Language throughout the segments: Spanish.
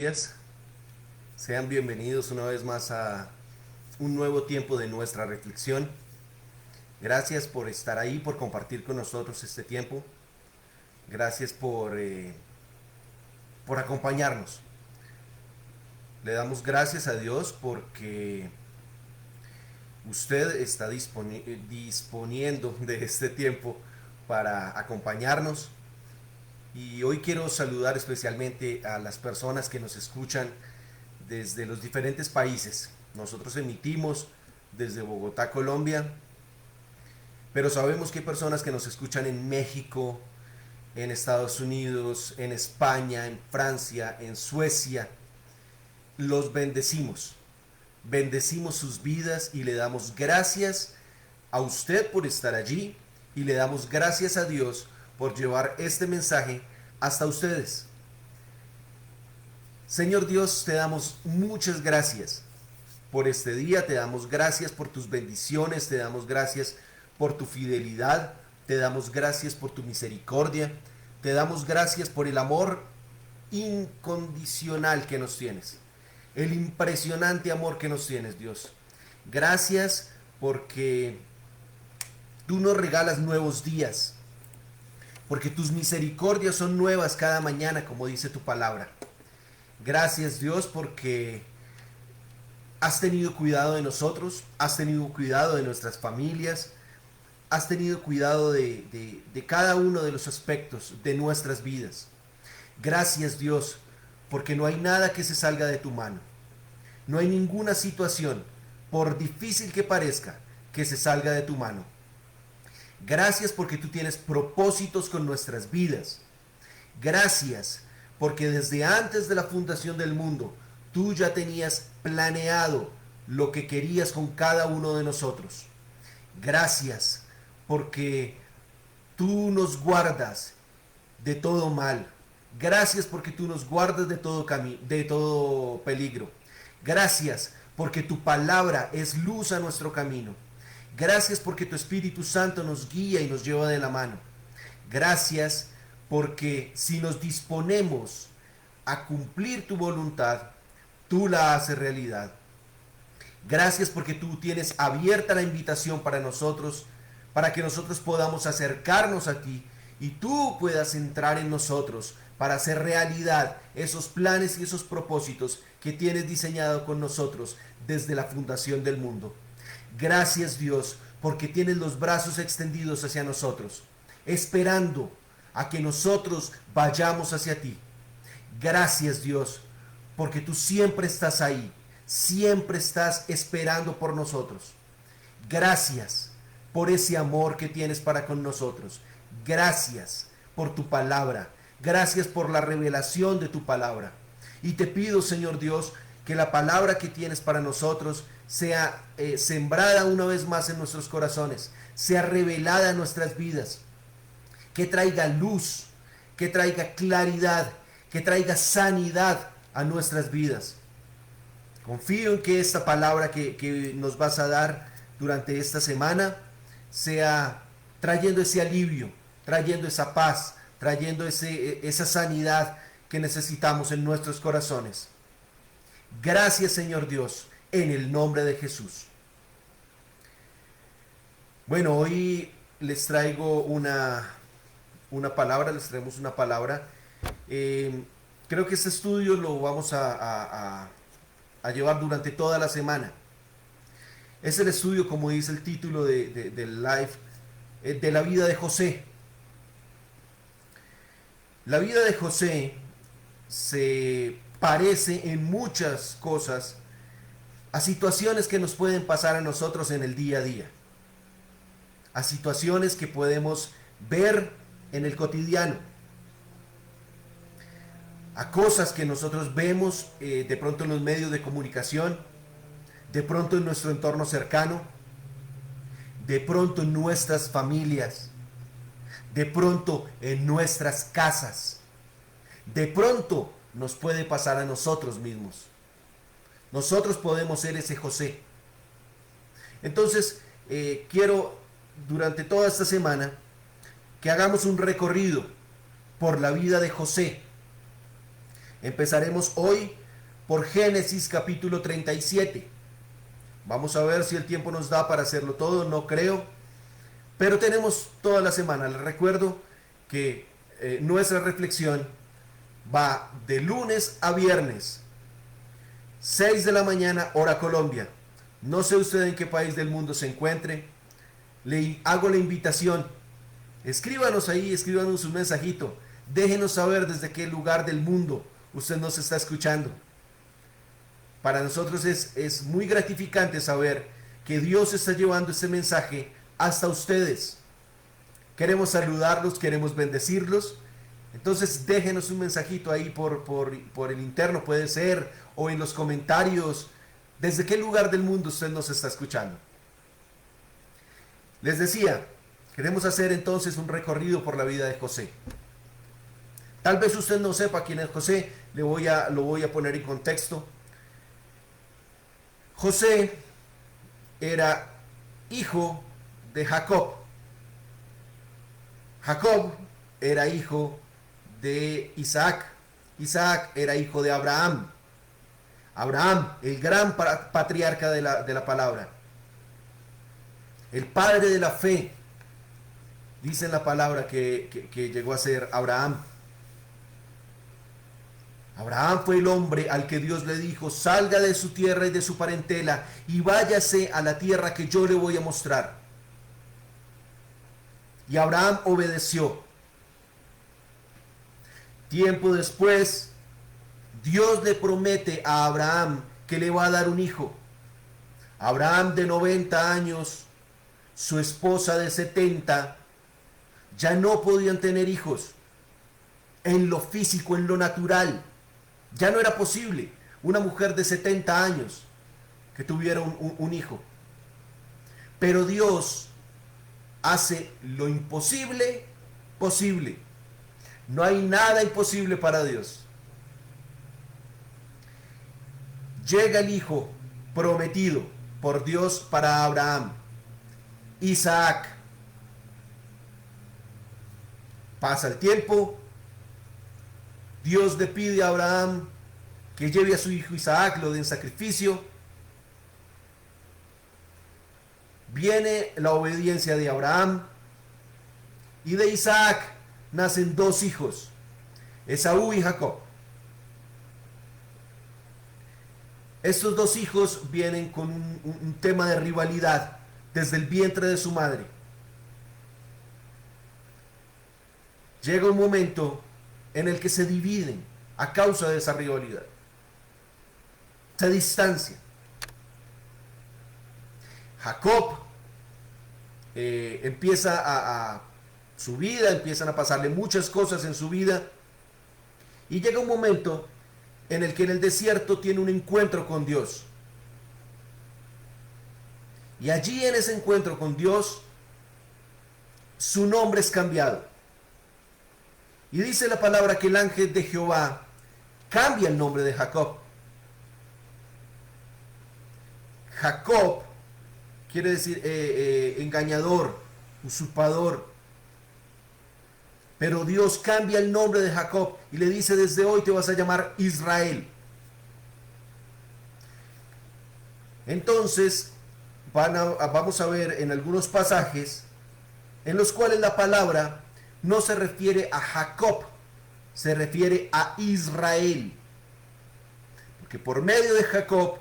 Días. Sean bienvenidos una vez más a un nuevo tiempo de nuestra reflexión. Gracias por estar ahí, por compartir con nosotros este tiempo. Gracias por acompañarnos. Le damos gracias a Dios porque usted está disponiendo de este tiempo para acompañarnos. Y hoy quiero saludar especialmente a las personas que nos escuchan desde los diferentes países. Nosotros emitimos desde Bogotá, Colombia, pero sabemos que hay personas que nos escuchan en México, en Estados Unidos, en España, en Francia, en Suecia. Los bendecimos, bendecimos sus vidas y le damos gracias a usted por estar allí y le damos gracias a Dios por llevar este mensaje hasta ustedes. Señor Dios, te damos muchas gracias por este día, te damos gracias por tus bendiciones, te damos gracias por tu fidelidad, te damos gracias por tu misericordia, te damos gracias por el amor incondicional que nos tienes, el impresionante amor que nos tienes, Dios. Gracias porque tú nos regalas nuevos días, porque tus misericordias son nuevas cada mañana, como dice tu palabra. Gracias, Dios, porque has tenido cuidado de nosotros, has tenido cuidado de nuestras familias, has tenido cuidado de cada uno de los aspectos de nuestras vidas. Gracias, Dios, porque no hay nada que se salga de tu mano. No hay ninguna situación, por difícil que parezca, que se salga de tu mano. Gracias porque tú tienes propósitos con nuestras vidas. Gracias porque desde antes de la fundación del mundo, tú ya tenías planeado lo que querías con cada uno de nosotros. Gracias porque tú nos guardas de todo mal. Gracias porque tú nos guardas de todo peligro. Gracias porque tu palabra es luz a nuestro camino. Gracias porque tu Espíritu Santo nos guía y nos lleva de la mano. Gracias porque si nos disponemos a cumplir tu voluntad, tú la haces realidad. Gracias porque tú tienes abierta la invitación para nosotros, para que nosotros podamos acercarnos a ti y tú puedas entrar en nosotros para hacer realidad esos planes y esos propósitos que tienes diseñado con nosotros desde la fundación del mundo. Gracias, Dios, porque tienes los brazos extendidos hacia nosotros, esperando a que nosotros vayamos hacia ti. Gracias, Dios, porque tú siempre estás ahí, siempre estás esperando por nosotros. Gracias por ese amor que tienes para con nosotros. Gracias por tu palabra. Gracias por la revelación de tu palabra. Y te pido, Señor Dios, que la palabra que tienes para nosotros sea sembrada una vez más en nuestros corazones, sea revelada en nuestras vidas, que traiga luz, que traiga claridad, que traiga sanidad a nuestras vidas. Confío en que esta palabra que nos vas a dar durante esta semana sea trayendo ese alivio, trayendo esa paz, trayendo esa sanidad que necesitamos en nuestros corazones. Gracias, Señor Dios, en el nombre de Jesús. Bueno, hoy les traigo una palabra, les traemos una palabra. Creo que este estudio lo vamos a llevar durante toda la semana. Es el estudio, como dice el título del live, de la vida de José. La vida de José se parece en muchas cosas a situaciones que nos pueden pasar a nosotros en el día a día, a situaciones que podemos ver en el cotidiano, a cosas que nosotros vemos de pronto en los medios de comunicación, de pronto en nuestro entorno cercano, de pronto en nuestras familias, de pronto en nuestras casas, de pronto nos puede pasar a nosotros mismos. Nosotros podemos ser ese José. Entonces, quiero durante toda esta semana que hagamos un recorrido por la vida de José, Empezaremos hoy por Génesis capítulo 37. Vamos a ver si el tiempo nos da para hacerlo todo, no creo, pero tenemos toda la semana. Les recuerdo que nuestra reflexión va de lunes a viernes, 6 de la mañana, hora Colombia. No sé usted en qué país del mundo se encuentre. Le hago la invitación. Escríbanos ahí, escríbanos un mensajito. Déjenos saber desde qué lugar del mundo usted nos está escuchando. Para nosotros es muy gratificante saber que Dios está llevando este mensaje hasta ustedes. Queremos saludarlos, queremos bendecirlos. Entonces déjenos un mensajito ahí por el interno, puede ser, o en los comentarios, desde qué lugar del mundo usted nos está escuchando. Les decía, queremos hacer entonces un recorrido por la vida de José. Tal vez usted no sepa quién es José, lo voy a poner en contexto. José era hijo de Jacob. Jacob era hijo de Isaac. Isaac era hijo de Abraham. Abraham, el gran patriarca de la palabra. El padre de la fe. Dice en la palabra que llegó a ser Abraham. Abraham fue el hombre al que Dios le dijo: salga de su tierra y de su parentela y váyase a la tierra que yo le voy a mostrar. Y Abraham obedeció. Tiempo después, Dios le promete a Abraham que le va a dar un hijo. Abraham, de 90 años, su esposa de 70, ya no podían tener hijos. En lo físico, en lo natural, ya no era posible una mujer de 70 años que tuviera un hijo. Pero Dios hace lo imposible posible. No hay nada imposible para Dios. Llega el hijo prometido por Dios para Abraham, Isaac. Pasa el tiempo. Dios le pide a Abraham que lleve a su hijo Isaac, lo dé en sacrificio. Viene la obediencia de Abraham, y de Isaac nacen dos hijos, Esaú y Jacob. Estos dos hijos vienen con un tema de rivalidad desde el vientre de su madre. Llega un momento en el que se dividen a causa de esa rivalidad. Se distancian. Jacob empieza a su vida, empiezan a pasarle muchas cosas en su vida, y llega un momento en el que en el desierto tiene un encuentro con Dios. Y allí, en ese encuentro con Dios, su nombre es cambiado. Y dice la palabra que el ángel de Jehová cambia el nombre de Jacob. Jacob quiere decir engañador, usurpador. Pero Dios cambia el nombre de Jacob y le dice: desde hoy te vas a llamar Israel. Entonces vamos a ver en algunos pasajes en los cuales la palabra no se refiere a Jacob, se refiere a Israel. Porque por medio de Jacob,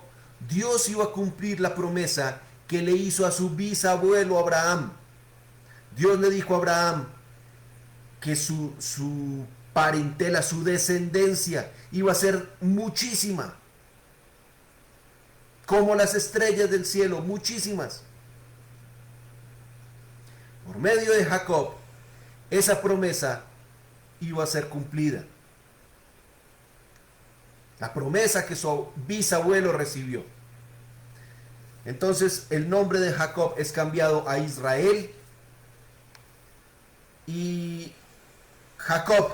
Dios iba a cumplir la promesa que le hizo a su bisabuelo Abraham. Dios le dijo a Abraham que su parentela, su descendencia, iba a ser muchísima, como las estrellas del cielo, muchísimas. Por medio de Jacob, esa promesa iba a ser cumplida. La promesa que su bisabuelo recibió. Entonces el nombre de Jacob es cambiado a Israel, y Jacob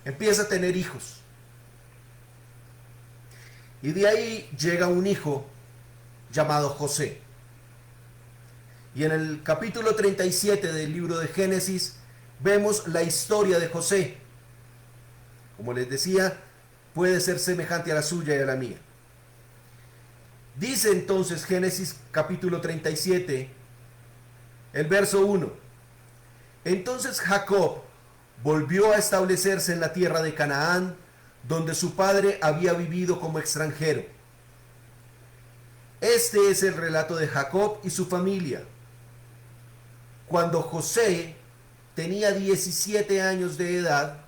empieza a tener hijos. Y de ahí llega un hijo llamado José. Y en el capítulo 37 del libro de Génesis vemos la historia de José. Como les decía, puede ser semejante a la suya y a la mía. Dice entonces Génesis capítulo 37, el verso 1. Entonces Jacob volvió a establecerse en la tierra de Canaán, donde su padre había vivido como extranjero. Este es el relato de Jacob y su familia. Cuando José tenía 17 años de edad,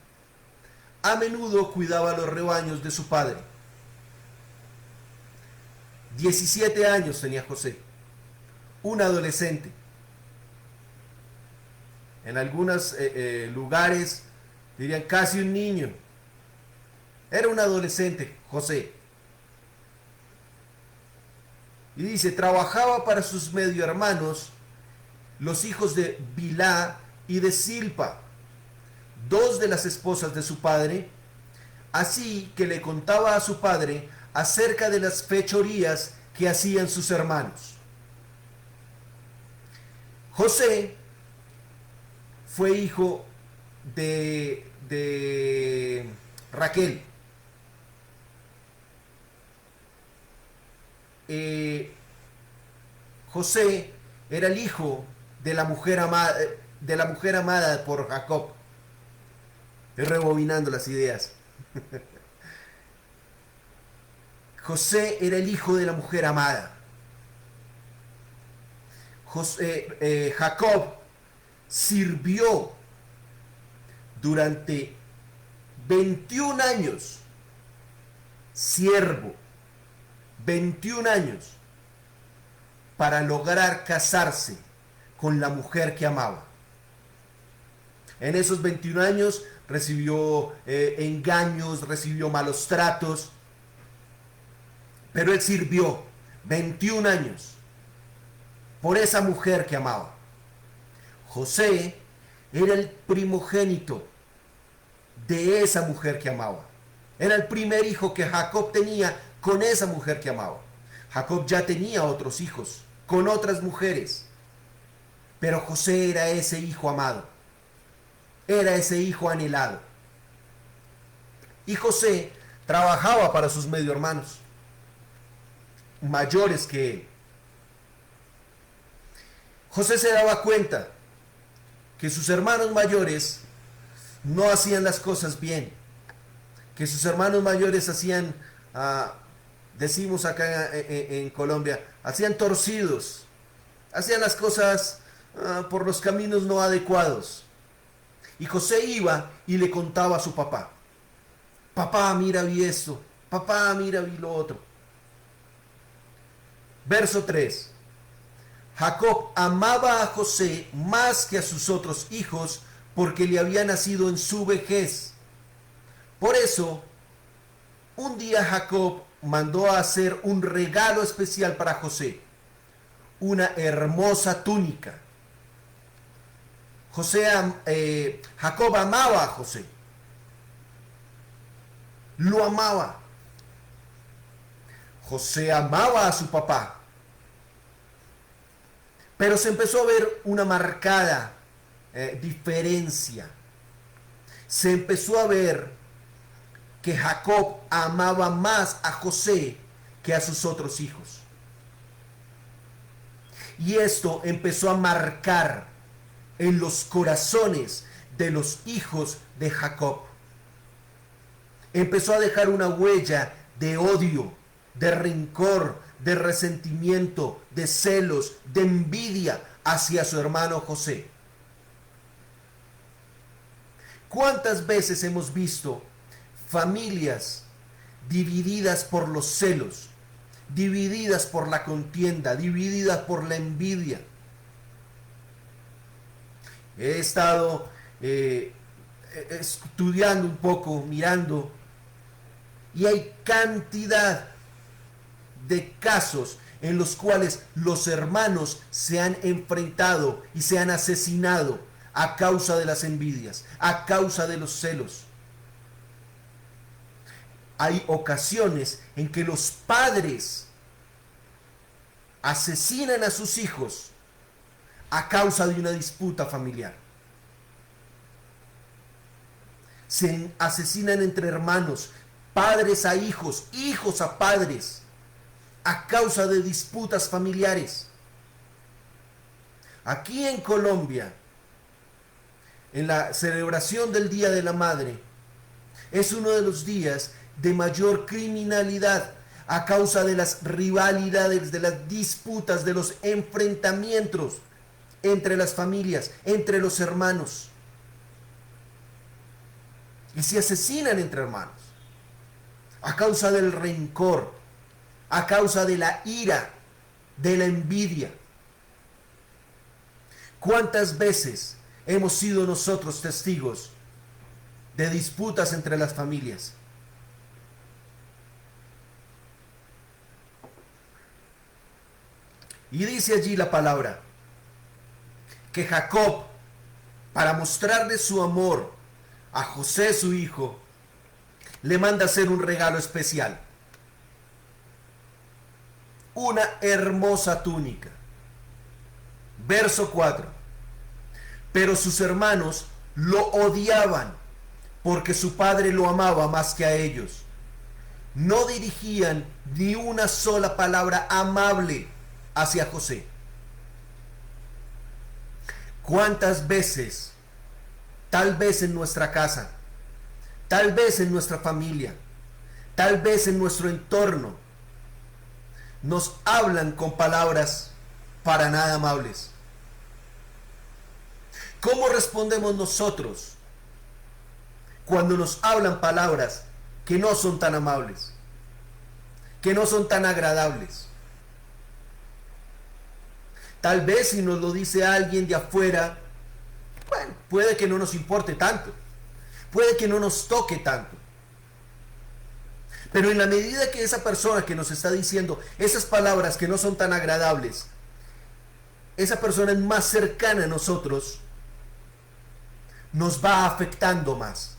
a menudo cuidaba los rebaños de su padre. 17 años tenía José, un adolescente. En algunos lugares dirían casi un niño. Era un adolescente, José. Y dice, trabajaba para sus medio hermanos, los hijos de Bilá y de Silpa, dos de las esposas de su padre, así que le contaba a su padre acerca de las fechorías que hacían sus hermanos. José fue hijo de Raquel. José era el hijo de la mujer amada por Jacob. Estoy rebobinando las ideas. José era el hijo de la mujer amada. Jacob sirvió durante 21 años, siervo, 21 años, para lograr casarse con la mujer que amaba. En esos 21 años recibió engaños, recibió malos tratos, pero él sirvió 21 años por esa mujer que amaba. José era el primogénito de esa mujer que amaba. Era el primer hijo que Jacob tenía con esa mujer que amaba. Jacob ya tenía otros hijos con otras mujeres, pero José era ese hijo amado, era ese hijo anhelado. Y José trabajaba para sus medio hermanos, mayores que él. José se daba cuenta que sus hermanos mayores no hacían las cosas bien, que sus hermanos mayores hacían, decimos acá en Colombia, hacían torcidos, hacían las cosas por los caminos no adecuados. Y José iba y le contaba a su papá: papá, mira, vi esto, papá, mira, vi lo otro. Verso 3. Jacob amaba a José más que a sus otros hijos, porque le había nacido en su vejez. Por eso, un día Jacob mandó a hacer un regalo especial para José, una hermosa túnica. Jacob amaba a José, lo amaba. José amaba a su papá, pero se empezó a ver una marcada diferencia. Se empezó a ver que Jacob amaba más a José que a sus otros hijos. Y esto empezó a marcar en los corazones de los hijos de Jacob. Empezó a dejar una huella de odio, de rencor, de resentimiento, de celos, de envidia hacia su hermano José. ¿Cuántas veces hemos visto familias divididas por los celos, divididas por la contienda, divididas por la envidia? He estado estudiando un poco, mirando, y hay cantidad de casos en los cuales los hermanos se han enfrentado y se han asesinado a causa de las envidias, a causa de los celos. Hay ocasiones en que los padres asesinan a sus hijos a causa de una disputa familiar. Se asesinan entre hermanos padres a hijos, hijos a padres, a causa de disputas familiares. Aquí en Colombia, en la celebración del Día de la Madre, es uno de los días de mayor criminalidad a causa de las rivalidades, de las disputas, de los enfrentamientos entre las familias, entre los hermanos. Y se asesinan entre hermanos a causa del rencor, a causa de la ira, de la envidia. ¿Cuántas veces hemos sido nosotros testigos de disputas entre las familias? Y dice allí la palabra que Jacob, para mostrarle su amor a José su hijo, le manda hacer un regalo especial. Una hermosa túnica. Verso 4. Pero sus hermanos lo odiaban porque su padre lo amaba más que a ellos. No dirigían ni una sola palabra amable hacia José. ¿Cuántas veces, tal vez en nuestra casa, tal vez en nuestra familia, tal vez en nuestro entorno, nos hablan con palabras para nada amables? ¿Cómo respondemos nosotros cuando nos hablan palabras que no son tan amables, que no son tan agradables? Tal vez si nos lo dice alguien de afuera, bueno, puede que no nos importe tanto, puede que no nos toque tanto. Pero en la medida que esa persona que nos está diciendo esas palabras que no son tan agradables, esa persona es más cercana a nosotros, nos va afectando más.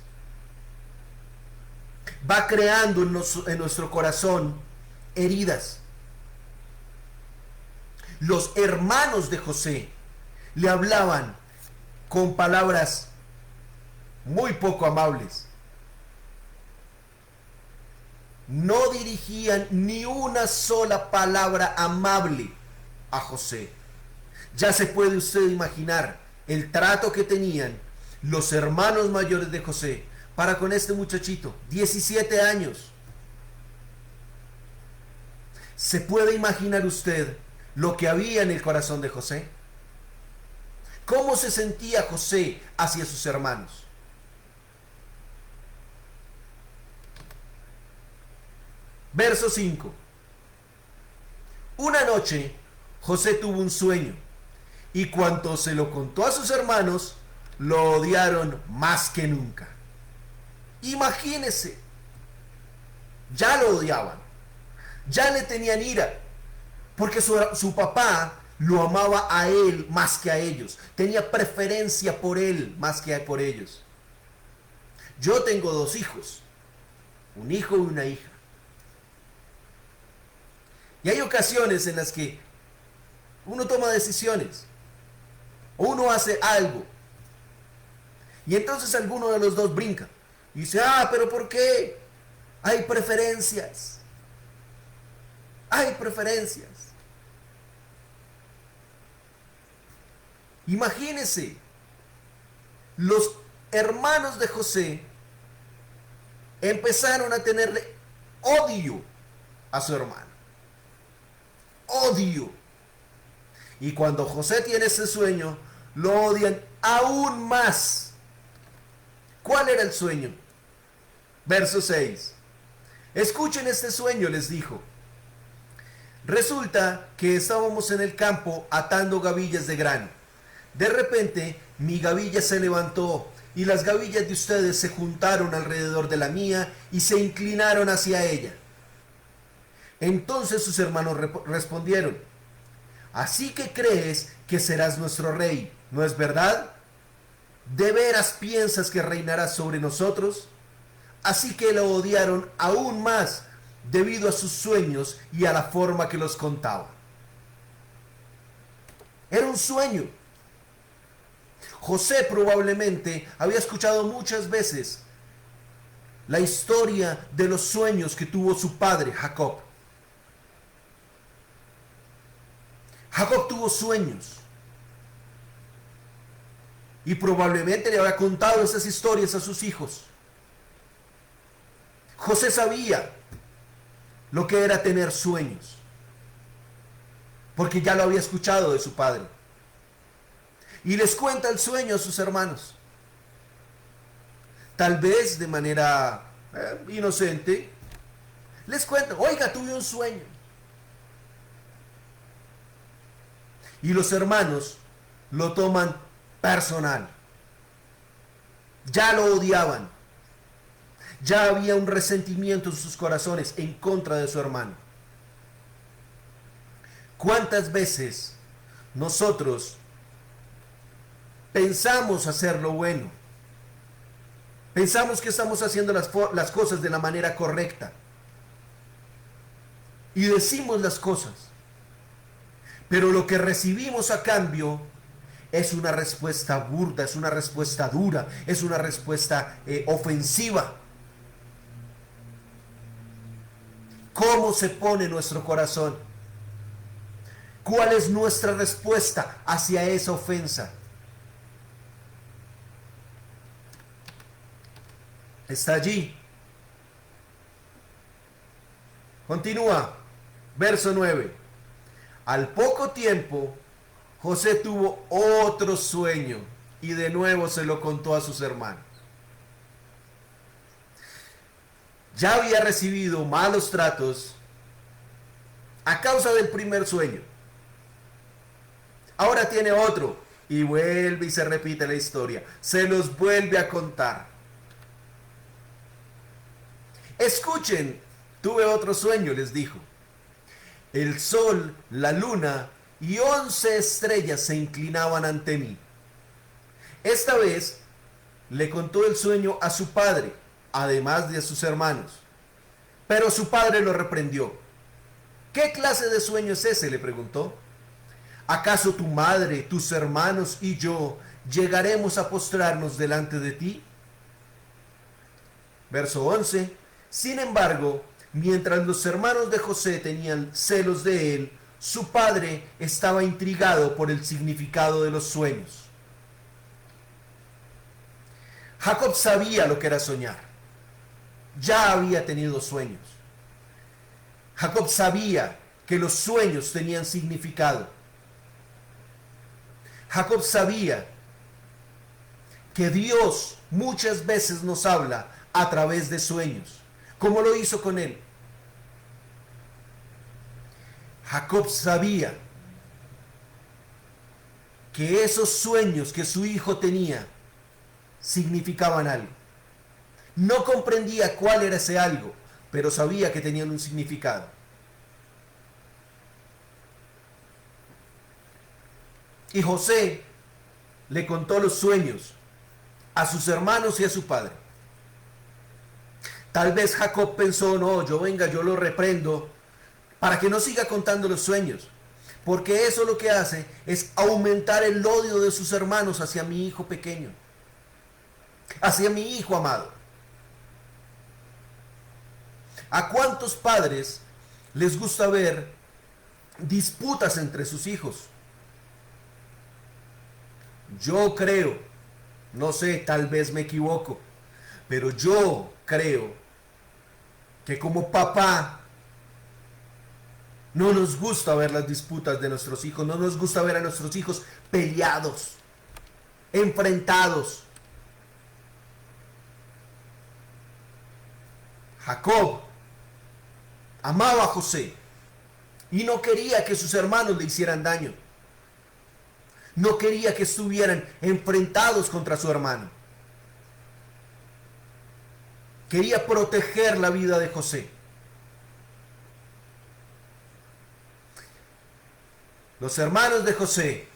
Va creando en nuestro corazón heridas. Los hermanos de José le hablaban con palabras muy poco amables. No dirigían ni una sola palabra amable a José. Ya se puede usted imaginar el trato que tenían los hermanos mayores de José para con este muchachito, 17 años. ¿Se puede imaginar usted lo que había en el corazón de José? ¿Cómo se sentía José hacia sus hermanos? Verso 5. Una noche José tuvo un sueño y cuando se lo contó a sus hermanos, lo odiaron más que nunca. Imagínese, ya lo odiaban, ya le tenían ira, porque su papá lo amaba a él más que a ellos, tenía preferencia por él más que por ellos. Yo tengo 2 hijos, un hijo y una hija. Y hay ocasiones en las que uno toma decisiones, o uno hace algo, y entonces alguno de los dos brinca y dice, pero ¿por qué? Hay preferencias. Hay preferencias. Imagínense, los hermanos de José empezaron a tenerle odio a su hermano. Odio. Y cuando José tiene ese sueño, lo odian aún más. ¿Cuál era el sueño? Verso 6. Escuchen este sueño, les dijo. Resulta que estábamos en el campo atando gavillas de grano. De repente, mi gavilla se levantó y las gavillas de ustedes se juntaron alrededor de la mía y se inclinaron hacia ella. Entonces sus hermanos respondieron, así que crees que serás nuestro rey, ¿no es verdad? ¿De veras piensas que reinarás sobre nosotros? Así que lo odiaron aún más debido a sus sueños y a la forma que los contaba. Era un sueño. José probablemente había escuchado muchas veces la historia de los sueños que tuvo su padre Jacob. Jacob tuvo sueños y probablemente le habrá contado esas historias a sus hijos. José sabía lo que era tener sueños, porque ya lo había escuchado de su padre. Y les cuenta el sueño a sus hermanos. Tal vez de manera inocente, les cuenta: oiga, tuve un sueño. Y los hermanos lo toman personal. Ya lo odiaban. Ya había un resentimiento en sus corazones en contra de su hermano. ¿Cuántas veces nosotros pensamos hacer lo bueno? Pensamos que estamos haciendo las cosas de la manera correcta. Y decimos las cosas. Pero lo que recibimos a cambio es una respuesta burda, es una respuesta dura, es una respuesta ofensiva. ¿Cómo se pone nuestro corazón? ¿Cuál es nuestra respuesta hacia esa ofensa? Está allí. Continúa. Verso 9. Al poco tiempo, José tuvo otro sueño y de nuevo se lo contó a sus hermanos. Ya había recibido malos tratos a causa del primer sueño. Ahora tiene otro y vuelve y se repite la historia. Se los vuelve a contar. Escuchen, tuve otro sueño, les dijo. El sol, la luna y 11 estrellas se inclinaban ante mí. Esta vez le contó el sueño a su padre, además de a sus hermanos. Pero su padre lo reprendió. ¿Qué clase de sueño es ese?, le preguntó. ¿Acaso tu madre, tus hermanos y yo llegaremos a postrarnos delante de ti? Verso 11. Sin embargo, mientras los hermanos de José tenían celos de él, su padre estaba intrigado por el significado de los sueños. Jacob sabía lo que era soñar. Ya había tenido sueños. Jacob sabía que los sueños tenían significado. Jacob sabía que Dios muchas veces nos habla a través de sueños, como lo hizo con él. Jacob sabía que esos sueños que su hijo tenía significaban algo. No comprendía cuál era ese algo, pero sabía que tenían un significado. Y José le contó los sueños a sus hermanos y a su padre. Tal vez Jacob pensó: no, yo lo reprendo para que no siga contando los sueños, porque eso lo que hace es aumentar el odio de sus hermanos hacia mi hijo pequeño, hacia mi hijo amado. ¿A cuántos padres les gusta ver disputas entre sus hijos? Yo creo, no sé, tal vez me equivoco, pero yo creo que como papá no nos gusta ver las disputas de nuestros hijos, no nos gusta ver a nuestros hijos peleados, enfrentados. Jacob amaba a José y no quería que sus hermanos le hicieran daño. No quería que estuvieran enfrentados contra su hermano. Quería proteger la vida de José. Los hermanos de José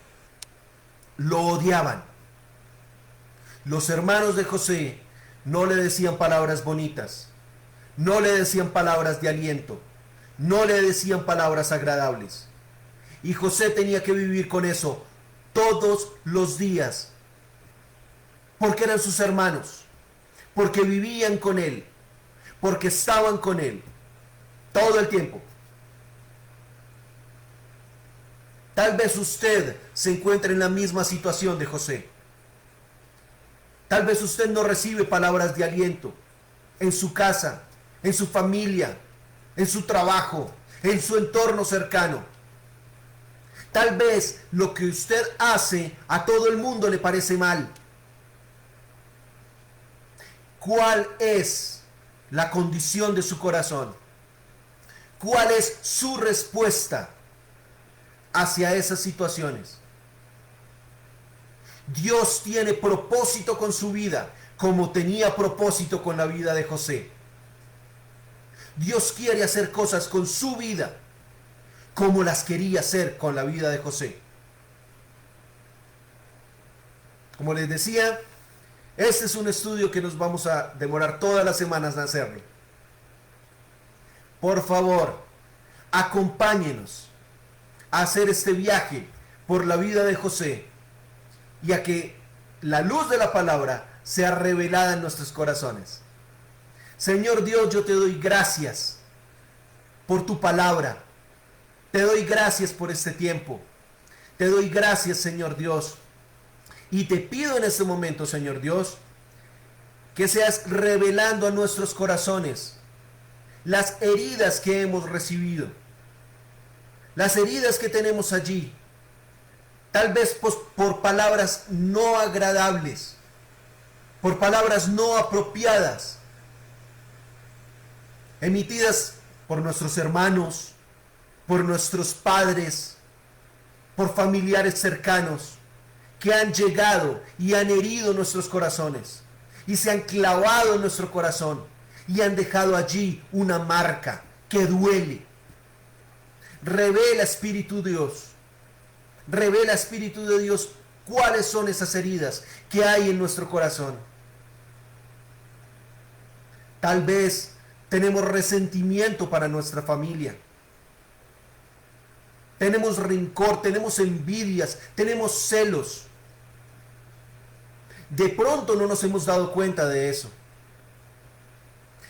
lo odiaban. Los hermanos de José no le decían palabras bonitas, no le decían palabras de aliento, no le decían palabras agradables. Y José tenía que vivir con eso todos los días, porque eran sus hermanos, porque vivían con él, porque estaban con él todo el tiempo. Tal vez usted se encuentre en la misma situación de José. Tal vez usted no recibe palabras de aliento en su casa, en su familia, en su trabajo, en su entorno cercano. Tal vez lo que usted hace a todo el mundo le parece mal. ¿Cuál es la condición de su corazón? ¿Cuál es su respuesta hacia esas situaciones? Dios tiene propósito con su vida, como tenía propósito con la vida de José. Dios quiere hacer cosas con su vida, como las quería hacer con la vida de José. Como les decía, este es un estudio que nos vamos a demorar todas las semanas en hacerlo. Por favor, acompáñenos a hacer este viaje por la vida de José y a que la luz de la palabra sea revelada en nuestros corazones. Señor Dios, yo te doy gracias por tu palabra. Te doy gracias por este tiempo. Te doy gracias, Señor Dios. Y te pido en este momento, Señor Dios, que seas revelando a nuestros corazones las heridas que hemos recibido, las heridas que tenemos allí, tal vez por palabras no agradables, por palabras no apropiadas, emitidas por nuestros hermanos, por nuestros padres, por familiares cercanos, que han llegado y han herido nuestros corazones, y se han clavado en nuestro corazón, y han dejado allí una marca que duele. Revela, Espíritu Dios, revela, Espíritu de Dios, cuáles son esas heridas que hay en nuestro corazón. Tal vez tenemos resentimiento para nuestra familia. Tenemos rencor, tenemos envidias, tenemos celos. De pronto no nos hemos dado cuenta de eso.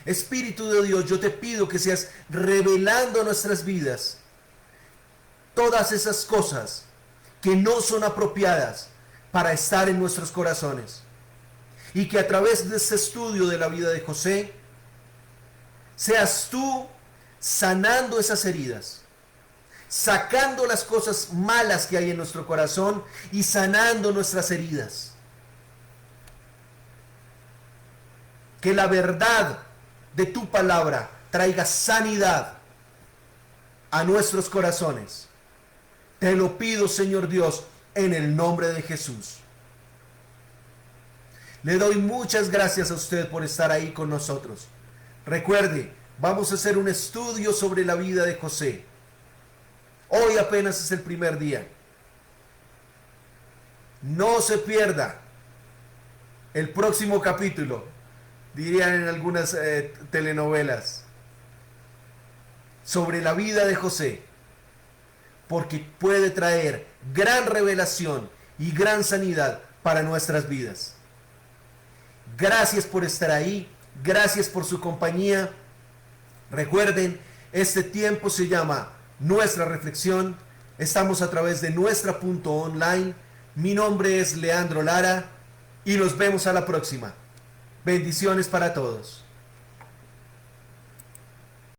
Espíritu de Dios, yo te pido que seas revelando a nuestras vidas todas esas cosas que no son apropiadas para estar en nuestros corazones. Y que a través de este estudio de la vida de José, seas tú sanando esas heridas, sacando las cosas malas que hay en nuestro corazón y sanando nuestras heridas. Que la verdad de tu palabra traiga sanidad a nuestros corazones. Te lo pido, Señor Dios, en el nombre de Jesús. Le doy muchas gracias a usted por estar ahí con nosotros. Recuerde, vamos a hacer un estudio sobre la vida de José. Hoy apenas es el primer día. No se pierda el próximo capítulo, dirían en algunas telenovelas, sobre la vida de José, porque puede traer gran revelación y gran sanidad para nuestras vidas. Gracias por estar ahí, gracias por su compañía. Recuerden, este tiempo se llama Nuestra Reflexión. Estamos a través de nuestra punto online. Mi nombre es Leandro Lara y nos vemos a la próxima. Bendiciones para todos.